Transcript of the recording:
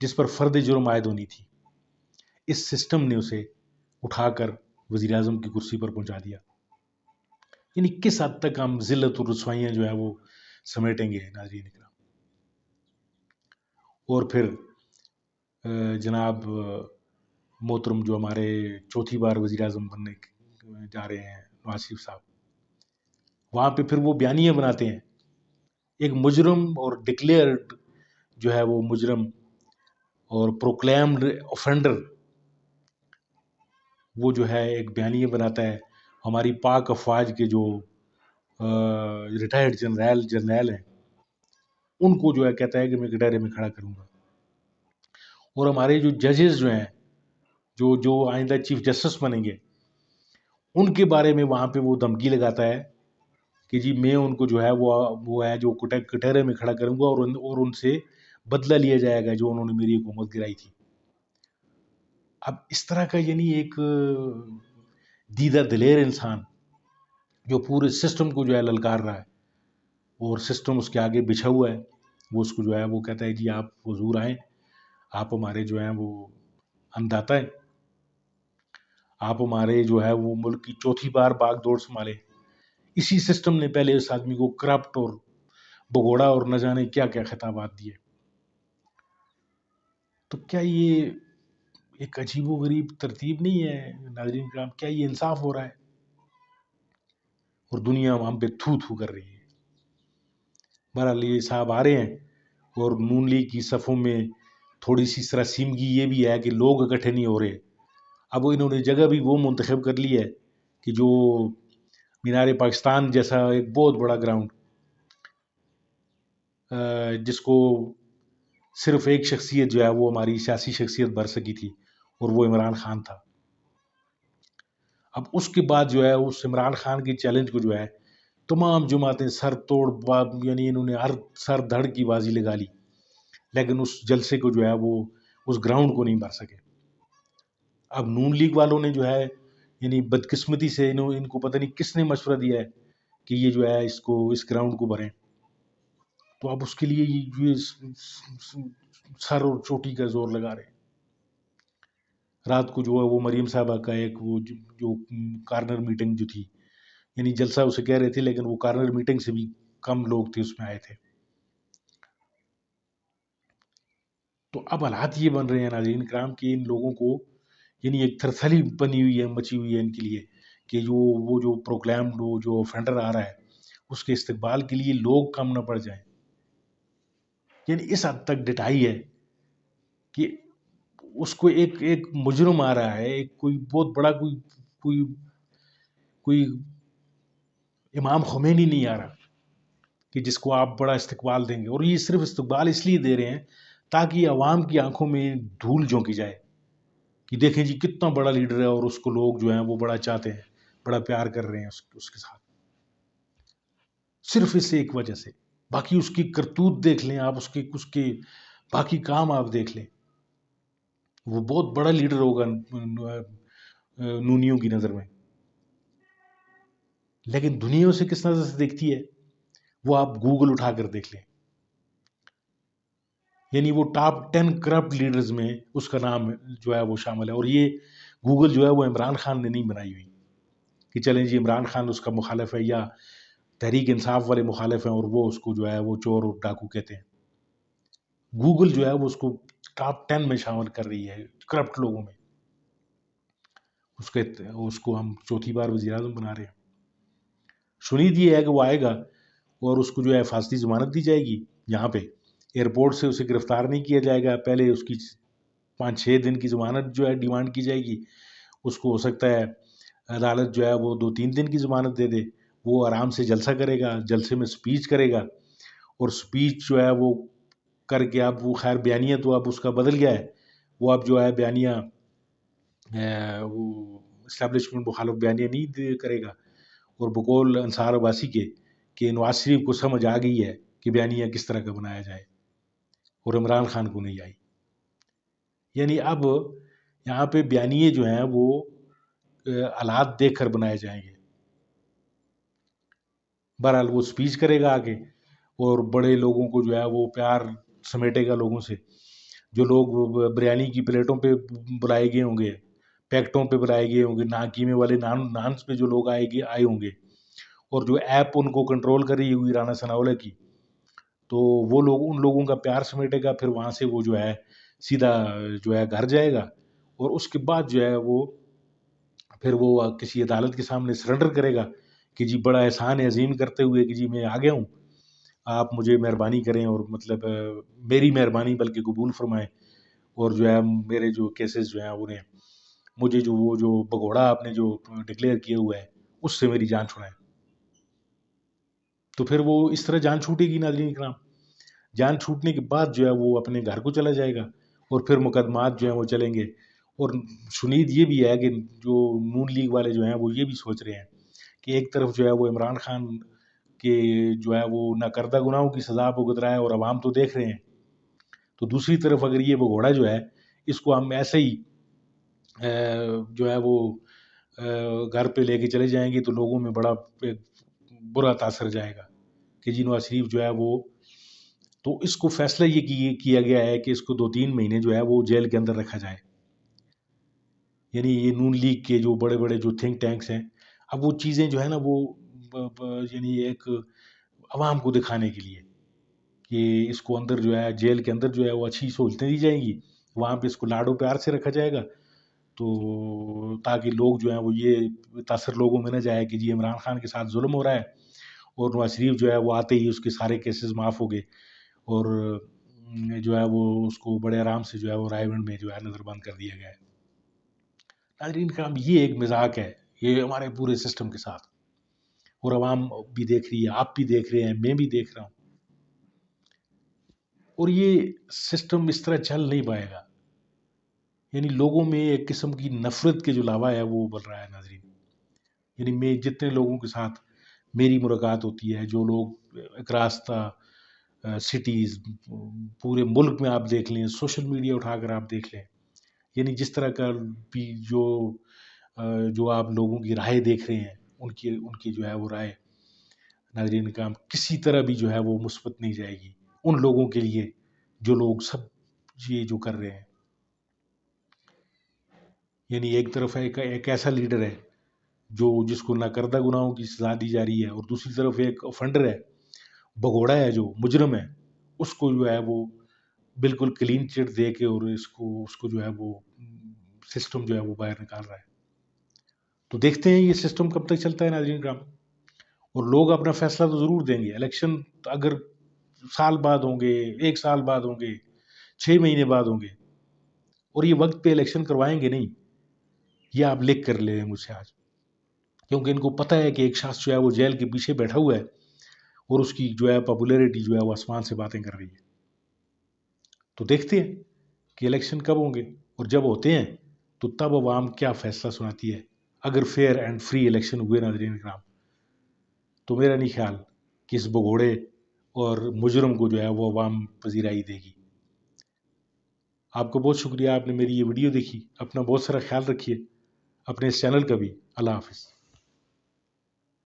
جس پر فرد جرم عائد ہونی تھی، اس سسٹم نے اسے اٹھا کر وزیر اعظم کی کرسی پر پہنچا دیا۔ یعنی کس حد تک ہم ذلت اور رسوائیاں جو ہے وہ سمیٹیں گے ناظرین اکرام۔ اور پھر جناب محترم جو ہمارے چوتھی بار وزیر اعظم بننے جا رہے ہیں نواز شریف صاحب، وہاں پہ پھر وہ بیانیے بناتے ہیں، ایک مجرم اور ڈکلیئرڈ جو ہے وہ مجرم اور پروکلیمڈ اوفینڈر، وہ جو ہے ایک بیانیے بناتا ہے ہماری پاک افواج کے جو ریٹائرڈ جرنیل ہیں، ان کو جو ہے کہتا ہے کہ میں کٹہرے میں کھڑا کروں گا۔ اور ہمارے جو ججز جو ہیں، جو آئندہ چیف جسٹس بنیں گے، ان کے بارے میں وہاں پہ وہ دھمکی لگاتا ہے کہ جی میں ان کو جو ہے وہ ہے جو کٹہرے میں کھڑا کروں گا اور ان سے بدلہ لیا جائے گا جو انہوں نے میری حکومت گرائی تھی۔ اب اس طرح کا یعنی ایک دیدہ دلیر انسان جو پورے سسٹم کو جو ہے للکار رہا ہے، اور سسٹم اس کے آگے بچھا ہوا ہے، وہ اس کو جو ہے وہ کہتا ہے جی آپ حضور آئیں، آپ ہمارے جو ہیں وہ انداتا ہیں، آپ ہمارے جو ہے وہ ملک کی چوتھی بار باغ دوڑ سنبھالے۔ اسی سسٹم نے پہلے اس آدمی کو کرپٹ اور بگوڑا اور نہ جانے کیا کیا خطابات دیے۔ تو کیا یہ ایک عجیب و غریب ترتیب نہیں ہے ناظرین کرام؟ کیا یہ انصاف ہو رہا ہے؟ اور دنیا ہم پہ تھو تھو کر رہی ہے۔ بہرحال یہ صاحب آ رہے ہیں، اور نون لیگ کی صفوں میں تھوڑی سی سراسیمگی یہ بھی ہے کہ لوگ اکٹھے نہیں ہو رہے۔ اب انہوں نے جگہ بھی وہ منتخب کر لی ہے کہ جو مینار پاکستان جیسا ایک بہت بڑا گراؤنڈ، جس کو صرف ایک شخصیت جو ہے وہ ہماری سیاسی شخصیت بھر سکی تھی، اور وہ عمران خان تھا۔ اب اس کے بعد جو ہے اس عمران خان کے چیلنج کو جو ہے تمام جماعتیں سر توڑ یعنی انہوں نے ہر سر دھڑ کی بازی لگا لی، لیکن اس جلسے کو جو ہے وہ اس گراؤنڈ کو نہیں بھر سکے۔ اب نون لیگ والوں نے جو ہے یعنی بدقسمتی سے ان کو پتہ نہیں کس نے مشورہ دیا ہے کہ یہ جو ہے اس گراؤنڈ کو بھریں، تو اب اس کے لیے یہ سر اور چوٹی کا زور لگا رہے ہیں۔ رات کو جو ہے وہ مریم صاحبہ کا ایک وہ جو کارنر میٹنگ جو تھی، یعنی جلسہ اسے کہہ رہے تھے لیکن وہ کارنر میٹنگ سے بھی کم لوگ تھے اس میں آئے تھے۔ تو اب حالات یہ بن رہے ہیں ناظرین کرام کہ ان لوگوں کو یعنی ایک تھرتھلی بنی ہوئی ہے، مچی ہوئی ہے ان کے لیے کہ وہ جو پروکلیمڈ جو اوفینڈر آ رہا ہے اس کے استقبال کے لیے لوگ کم نہ پڑ جائیں۔ یعنی اس حد تک ڈٹائی ہے کہ اس کو ایک مجرم آ رہا ہے، کوئی بہت بڑا کوئی امام خمینی نہیں آ رہا کہ جس کو آپ بڑا استقبال دیں گے، اور یہ صرف استقبال اس لیے دے رہے ہیں تاکہ عوام کی آنکھوں میں دھول جھونکی جائے کہ دیکھیں جی کتنا بڑا لیڈر ہے، اور اس کو لوگ جو ہیں وہ بڑا چاہتے ہیں، بڑا پیار کر رہے ہیں اس کے ساتھ، صرف اس ایک وجہ سے۔ باقی اس کی کرتوت دیکھ لیں آپ، اس کے باقی کام آپ دیکھ لیں، وہ بہت بڑا لیڈر ہوگا نونیوں کی نظر میں، لیکن دنیا اسے کس نظر سے دیکھتی ہے وہ آپ گوگل اٹھا کر دیکھ لیں۔ یعنی وہ ٹاپ 10 کرپٹ لیڈرز میں اس کا نام جو ہے وہ شامل ہے، اور یہ گوگل جو ہے وہ عمران خان نے نہیں بنائی ہوئی کہ چلیں جی عمران خان اس کا مخالف ہے یا تحریک انصاف والے مخالف ہیں اور وہ اس کو جو ہے وہ چور اور ڈاکو کہتے ہیں۔ گوگل جو ہے وہ اس کو ٹاپ 10 میں شامل کر رہی ہے کرپٹ لوگوں میں، اس کو ہم چوتھی بار وزیر اعظم بنا رہے ہیں۔ شنید یہ ہے کہ وہ آئے گا اور اس کو جو ہے حفاظتی ضمانت دی جائے گی، یہاں پہ ایئرپورٹ سے اسے گرفتار نہیں کیا جائے گا، پہلے اس کی 5-6 دن کی ضمانت جو ہے ڈیمانڈ کی جائے گی، اس کو ہو سکتا ہے عدالت جو ہے وہ 2-3 دن کی ضمانت دے دے، وہ آرام سے جلسہ کرے گا، جلسے میں سپیچ کرے گا، اور سپیچ جو ہے وہ کر کے اب وہ خیر بیانیہ تو اب اس کا بدل گیا ہے، وہ اب جو ہے بیانیہ وہ اسٹیبلشمنٹ مخالف بیانیہ نہیں کرے گا، اور بقول انصار عباسی کے کہ نواز شریف کو سمجھ آ گئی ہے کہ بیانیہ کس طرح کا بنایا جائے، اور عمران خان کو نہیں آئی۔ یعنی اب یہاں پہ بیانیے جو ہیں وہ حالات دیکھ کر بنائے جائیں گے۔ بہرحال وہ سپیچ کرے گا آگے، اور بڑے لوگوں کو جو ہے وہ پیار سمیٹے گا لوگوں سے، جو لوگ بریانی کی پلیٹوں پہ بلائے گئے ہوں گے، پیکٹوں پہ بلائے گئے ہوں گے، قیمے والے نانس پہ جو لوگ آئے ہوں گے، اور جو ایپ ان کو کنٹرول کر رہی ہوئی رانا ثناءاللہ کی، تو وہ لوگ ان لوگوں کا پیار سمیٹے گا، پھر وہاں سے وہ جو ہے سیدھا جو ہے گھر جائے گا، اور اس کے بعد جو ہے وہ پھر وہ کسی عدالت کے سامنے سرنڈر کرے گا کہ جی بڑا احسان عظیم کرتے ہوئے کہ جی میں آ گیا ہوں، آپ مجھے مہربانی کریں، اور مطلب میری مہربانی بلکہ قبول فرمائیں، اور جو ہے میرے جو کیسز جو ہیں انہیں مجھے جو وہ جو بگوڑا آپ نے جو ڈکلیئر کیا ہوا ہے اس سے میری جان چھڑائیں۔ تو پھر وہ اس طرح جان چھوٹے گی ناظرین اکرام، جان چھوٹنے کے بعد جو ہے وہ اپنے گھر کو چلا جائے گا، اور پھر مقدمات جو ہیں وہ چلیں گے۔ اور شنید یہ بھی ہے کہ جو نون لیگ والے جو ہیں وہ یہ بھی سوچ رہے ہیں کہ ایک طرف جو ہے وہ عمران خان کے جو ہے وہ ناکردہ گناہوں کی سزا بھگت رہا ہے اور عوام تو دیکھ رہے ہیں، تو دوسری طرف اگر یہ بگوڑا جو ہے اس کو ہم ایسے ہی جو ہے وہ گھر پہ لے کے چلے جائیں گے تو لوگوں میں بڑا برا تاثر جائے گا کہ جی نواز شریف جو ہے وہ، تو اس کو فیصلہ یہ کیا گیا ہے کہ اس کو 2-3 مہینے جو ہے وہ جیل کے اندر رکھا جائے۔ یعنی یہ نون لیگ کے جو بڑے بڑے جو تھنک ٹینکس ہیں، اب وہ چیزیں جو ہے نا وہ یعنی ایک عوام کو دکھانے کے لیے کہ اس کو اندر جو ہے جیل کے اندر جو ہے وہ اچھی سہولتیں دی جائیں گی، وہاں پہ اس کو لاڈو پیار سے رکھا جائے گا، تو تاکہ لوگ جو ہیں وہ یہ تاثر لوگوں میں نہ جائے کہ جی عمران خان کے ساتھ ظلم ہو رہا ہے، اور نواز شریف جو ہے وہ آتے ہی اس کے سارے کیسز معاف ہو گئے، اور جو ہے وہ اس کو بڑے آرام سے جو ہے وہ رائے گنج میں جو ہے نظر بند کر دیا گیا ہے۔ ناظرین کرام، یہ ایک مذاق ہے یہ ہمارے پورے سسٹم کے ساتھ، اور عوام بھی دیکھ رہی ہے، آپ بھی دیکھ رہے ہیں، میں بھی دیکھ رہا ہوں، اور یہ سسٹم اس طرح چل نہیں پائے گا۔ یعنی لوگوں میں ایک قسم کی نفرت کے جو لاوا ہے وہ ابل رہا ہے ناظرین۔ یعنی میں جتنے لوگوں کے ساتھ میری ملاقات ہوتی ہے، جو لوگ اکراس سٹیز پورے ملک میں آپ دیکھ لیں، سوشل میڈیا اٹھا کر آپ دیکھ لیں، یعنی جس طرح کا بھی جو آپ لوگوں کی رائے دیکھ رہے ہیں، ان کی جو ہے وہ رائے ناظرین کام کسی طرح بھی جو ہے وہ مثبت نہیں جائے گی ان لوگوں کے لیے جو لوگ سب یہ جو کر رہے ہیں۔ یعنی ایک طرف ایک ایسا لیڈر ہے جس کو ناکردہ گناہوں کی سزا دی جا رہی ہے، اور دوسری طرف ایک افنڈر ہے، بگوڑا ہے، جو مجرم ہے، اس کو جو ہے وہ بالکل کلین چٹ دے کے اور اس کو جو ہے وہ سسٹم جو ہے وہ باہر نکال رہا ہے۔ تو دیکھتے ہیں یہ سسٹم کب تک چلتا ہے ناظرین کرام، اور لوگ اپنا فیصلہ تو ضرور دیں گے۔ الیکشن اگر سال بعد ہوں گے، 1 سال بعد ہوں گے، 6 مہینے بعد ہوں گے، اور یہ وقت پہ الیکشن کروائیں گے نہیں، یہ آپ لکھ کر لیں مجھ سے آج، کیونکہ ان کو پتہ ہے کہ ایک شخص جو ہے وہ جیل کے پیچھے بیٹھا ہوا ہے، اور اس کی جو ہے پاپولیرٹی جو ہے وہ آسمان سے باتیں کر رہی ہے۔ تو دیکھتے ہیں کہ الیکشن کب ہوں گے، اور جب ہوتے ہیں تو تب عوام کیا فیصلہ سناتی ہے۔ اگر فیئر اینڈ فری الیکشن ہوئے ناظرین کرام، تو میرا نہیں خیال کہ اس بگوڑے اور مجرم کو جو ہے وہ عوام پذیرائی دے گی۔ آپ کو بہت شکریہ، آپ نے میری یہ ویڈیو دیکھی، اپنا بہت سارا خیال رکھیے، اپنے اس چینل کا بھی۔ اللہ حافظ۔